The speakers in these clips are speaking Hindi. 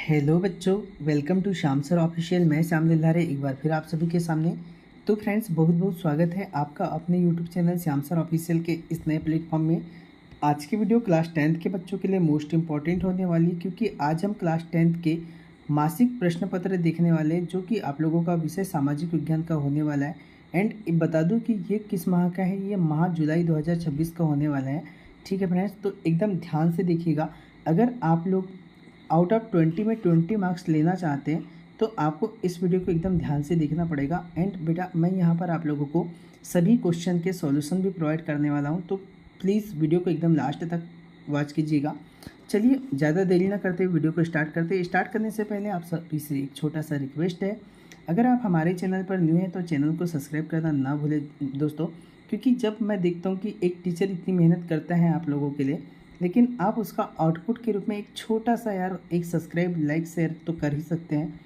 हेलो बच्चों, welcome to Shyam sir official. मैं श्याम दिल्लारे एक बार फिर आप सभी के सामने। तो फ्रेंड्स, बहुत बहुत स्वागत है आपका अपने YouTube channel Shyam sir official के इस नए प्लेटफॉर्म में। आज की वीडियो क्लास 10th के बच्चों के लिए मोस्ट इंपॉर्टेंट होने वाली है, क्योंकि आज हम क्लास 10th के मासिक प्रश्न पत्र देखने वाले हैं, जो कि आप लोगों का विषय सामाजिक विज्ञान का होने वाला है। एंड बता दूँ कि ये किस माह का है, ये माह जुलाई 2026 का होने वाला है। ठीक है फ्रेंड्स, तो एकदम ध्यान से देखिएगा। अगर आप लोग आउट ऑफ 20 में 20 मार्क्स लेना चाहते हैं तो आपको इस वीडियो को एकदम ध्यान से देखना पड़ेगा। एंड बेटा, मैं यहाँ पर आप लोगों को सभी क्वेश्चन के सॉल्यूशन भी प्रोवाइड करने वाला हूँ, तो प्लीज़ वीडियो को एकदम लास्ट तक वॉच कीजिएगा। चलिए, ज़्यादा देरी ना करते हुए वीडियो को स्टार्ट करते हैं। स्टार्ट करने से पहले आप सभी से एक छोटा सा रिक्वेस्ट है, अगर आप हमारे चैनल पर न्यू हैं तो चैनल को सब्सक्राइब करना ना भूलें दोस्तों, क्योंकि जब मैं देखता हूँ कि एक टीचर इतनी मेहनत करता है आप लोगों के लिए, लेकिन आप उसका आउटपुट के रूप में एक छोटा सा एक सब्सक्राइब, लाइक, शेयर तो कर ही सकते हैं।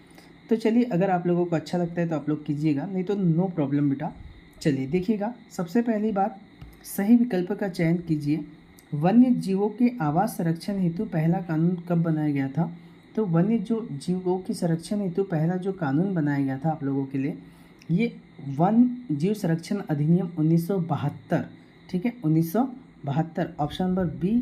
तो चलिए, अगर आप लोगों को अच्छा लगता है तो आप लोग कीजिएगा, नहीं तो नो प्रॉब्लम बेटा। चलिए देखिएगा, सबसे पहली बात, सही विकल्प का चयन कीजिए। वन्य जीवों के आवास संरक्षण हेतु पहला कानून कब बनाया गया था? तो वन्य जो जीवों की संरक्षण हेतु पहला जो कानून बनाया गया था आप लोगों के लिए, ये वन जीव संरक्षण अधिनियम 1972, ठीक है, 1972 ऑप्शन नंबर बी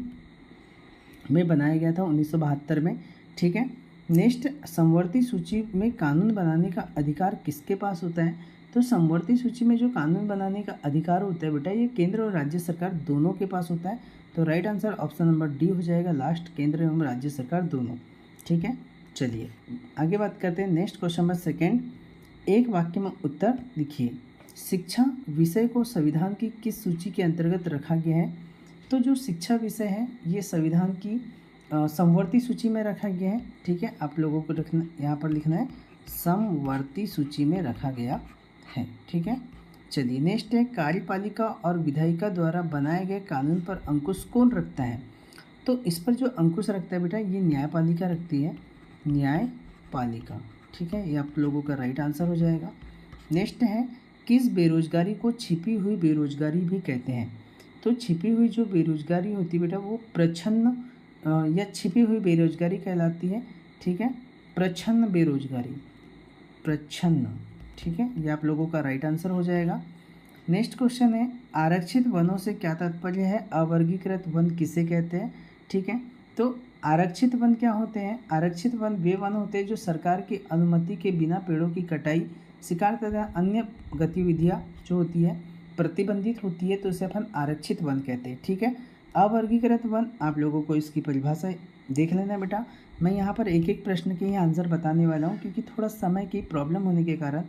में बनाया गया था 1972 में। ठीक है, नेक्स्ट, समवर्ती सूची में कानून बनाने का अधिकार किसके पास होता है? तो समवर्ती सूची में जो कानून बनाने का अधिकार होता है बेटा, ये केंद्र और राज्य सरकार दोनों के पास होता है। तो right answer option number D हो जाएगा लास्ट, केंद्र एवं राज्य सरकार दोनों। ठीक है, चलिए आगे बात करते हैं। नेक्स्ट क्वेश्चन नंबर सेकेंड, एक वाक्य में उत्तर लिखिए। शिक्षा विषय को संविधान की किस सूची के अंतर्गत रखा गया है? तो जो शिक्षा विषय है ये संविधान की समवर्ती सूची में रखा गया है। ठीक है, आप लोगों को रखना, यहाँ पर लिखना है समवर्ती सूची में रखा गया है। ठीक है, चलिए नेक्स्ट है, कार्यपालिका और विधायिका द्वारा बनाए गए कानून पर अंकुश कौन रखता है? तो इस पर जो अंकुश रखता है बेटा, ये न्यायपालिका रखती है, न्यायपालिका। ठीक है, ये आप लोगों का राइट आंसर हो जाएगा। नेक्स्ट है, किस बेरोजगारी को छिपी हुई बेरोजगारी भी कहते हैं? तो छिपी हुई जो बेरोजगारी होती है बेटा, वो प्रच्छन्न या छिपी हुई बेरोजगारी कहलाती है। ठीक है, प्रच्छन्न बेरोजगारी, प्रच्छन्न। ठीक है, ये आप लोगों का राइट आंसर हो जाएगा। नेक्स्ट क्वेश्चन है, आरक्षित वनों से क्या तात्पर्य है? अवर्गीकृत वन किसे कहते हैं? ठीक है, तो आरक्षित वन क्या होते हैं? आरक्षित वन वे वन होते हैं जो सरकार की अनुमति के बिना पेड़ों की कटाई, शिकार तथा अन्य गतिविधियां जो होती है प्रतिबंधित होती है, तो इसे अपन आरक्षित वन कहते हैं। ठीक है, अवर्गीकृत वन, आप लोगों को इसकी परिभाषा देख लेना बेटा। मैं यहाँ पर एक एक प्रश्न के ही आंसर बताने वाला हूँ, क्योंकि थोड़ा समय की प्रॉब्लम होने के कारण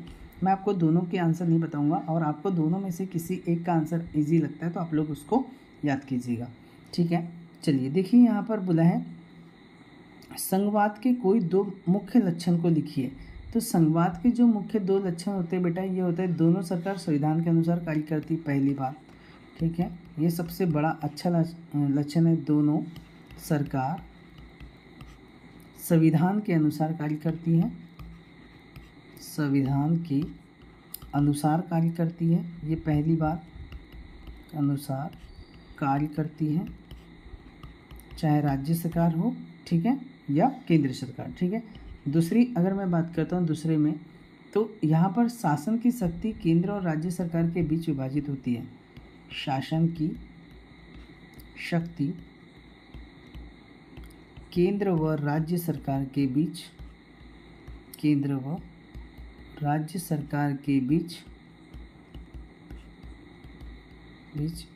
मैं आपको दोनों के आंसर नहीं बताऊँगा, और आपको दोनों में से किसी एक का आंसर ईजी लगता है तो आप लोग उसको याद कीजिएगा। ठीक है, चलिए देखिए, यहाँ पर बोला है संघवाद के कोई दो मुख्य लक्षण को लिखिए। तो संघवाद के जो मुख्य दो लक्षण होते हैं बेटा, ये होता है दोनों सरकार संविधान के अनुसार कार्य करती, पहली बात। ठीक है, ये सबसे बड़ा अच्छा लक्षण है, दोनों सरकार संविधान के अनुसार कार्य करती है, संविधान के अनुसार कार्य करती है, ये पहली बात, अनुसार कार्य करती है, चाहे राज्य सरकार हो, ठीक है, या केंद्र सरकार। ठीक है, दूसरी अगर मैं बात करता हूँ दूसरे में, तो यहाँ पर शासन की शक्ति केंद्र और राज्य सरकार के बीच विभाजित होती है। शासन की शक्ति केंद्र व राज्य सरकार के बीच, केंद्र व राज्य सरकार के बीच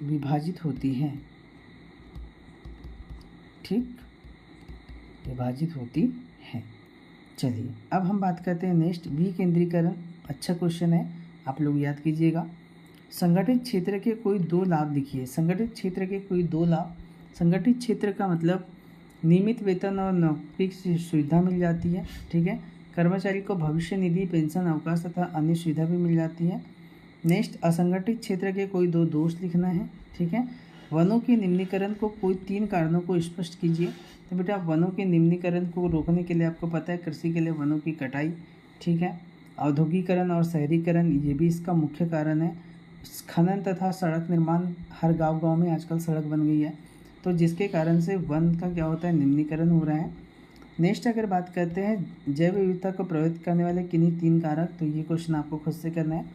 विभाजित होती है। ठीक, विभाजित होती है। चलिए अब हम बात करते हैं नेक्स्ट, विकेंद्रीकरण। अच्छा क्वेश्चन है, आप लोग याद कीजिएगा। संगठित क्षेत्र के कोई दो लाभ लिखिए। संगठित क्षेत्र के कोई दो लाभ। संगठित क्षेत्र का मतलब नियमित वेतन और नौकरी की सुविधा मिल जाती है। ठीक है, कर्मचारी को भविष्य निधि, पेंशन, अवकाश तथा अन्य सुविधा भी मिल जाती है। नेक्स्ट, असंगठित क्षेत्र के कोई दो दोष लिखना है। ठीक है, वनों के निम्नीकरण को कोई तीन कारणों को स्पष्ट कीजिए। तो बेटा, वनों के निम्नीकरण को रोकने के लिए आपको पता है कृषि के लिए वनों की कटाई। ठीक है, औद्योगिकरण और शहरीकरण, ये भी इसका मुख्य कारण है। खनन तथा सड़क निर्माण, हर गांव में आजकल सड़क बन गई है, तो जिसके कारण से वन का क्या होता है, निम्नीकरण हो रहा है। नेक्स्ट अगर बात करते हैं जैव विविधता को प्रभावित करने वाले किन्हीं 3 कारक, तो ये क्वेश्चन आपको खुद से करना है।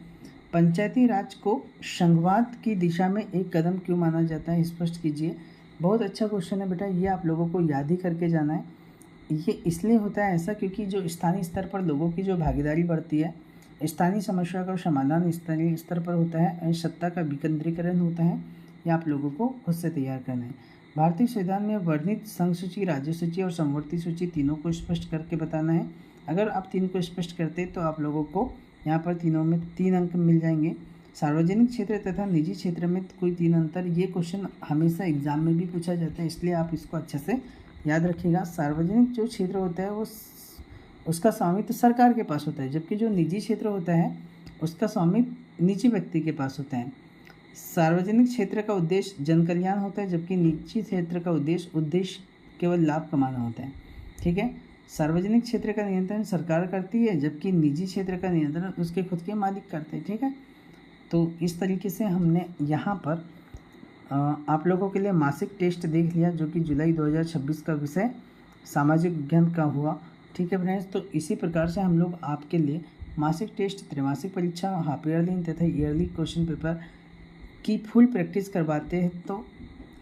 पंचायती राज को संघवाद की दिशा में एक कदम क्यों माना जाता है, स्पष्ट कीजिए। बहुत अच्छा क्वेश्चन है बेटा, ये आप लोगों को याद ही करके जाना है। ये इसलिए होता है ऐसा क्योंकि जो स्थानीय स्तर पर लोगों की जो भागीदारी बढ़ती है, स्थानीय समस्या का समाधान स्थानीय स्तर पर होता है, सत्ता का विकेंद्रीकरण होता है। ये आप लोगों को खुद से तैयार करना है। भारतीय संविधान में वर्णित संघ सूची, राज्य सूची और समवर्ती सूची तीनों को स्पष्ट करके बताना है। अगर आप 3 को स्पष्ट करते तो आप लोगों को यहाँ पर तीनों में 3 अंक मिल जाएंगे। सार्वजनिक क्षेत्र तथा निजी क्षेत्र में कोई 3 अंतर, ये क्वेश्चन हमेशा एग्जाम में भी पूछा जाता है, इसलिए आप इसको अच्छे से याद रखिएगा। सार्वजनिक जो क्षेत्र होता है वो उसका स्वामित्व सरकार के पास होता है, जबकि जो निजी क्षेत्र होता है उसका स्वामित्व निजी व्यक्ति के पास होता है। सार्वजनिक क्षेत्र का उद्देश्य जन कल्याण होता है, जबकि निजी क्षेत्र का उद्देश्य केवल लाभ कमाना होता है। ठीक है, सार्वजनिक क्षेत्र का नियंत्रण सरकार करती है, जबकि निजी क्षेत्र का नियंत्रण उसके खुद के मालिक करते हैं। ठीक है, तो इस तरीके से हमने यहाँ पर आप लोगों के लिए मासिक टेस्ट देख लिया, जो कि जुलाई 2026 का विषय सामाजिक विज्ञान का हुआ। ठीक है फ्रेंड्स, तो इसी प्रकार से हम लोग आपके लिए मासिक टेस्ट, त्रैमासिक परीक्षा, हाफ ईयरली तथा ईयरली क्वेश्चन पेपर की फुल प्रैक्टिस करवाते हैं। तो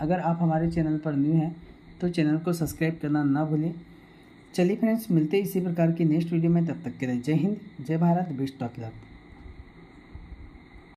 अगर आप हमारे चैनल पर न्यू हैं तो चैनल को सब्सक्राइब करना ना भूलें। चलिए फ्रेंड्स, मिलते हैं इसी प्रकार की नेक्स्ट वीडियो में, तब तक के लिए जय हिंद, जय भारत, बेस्ट ऑफ लक।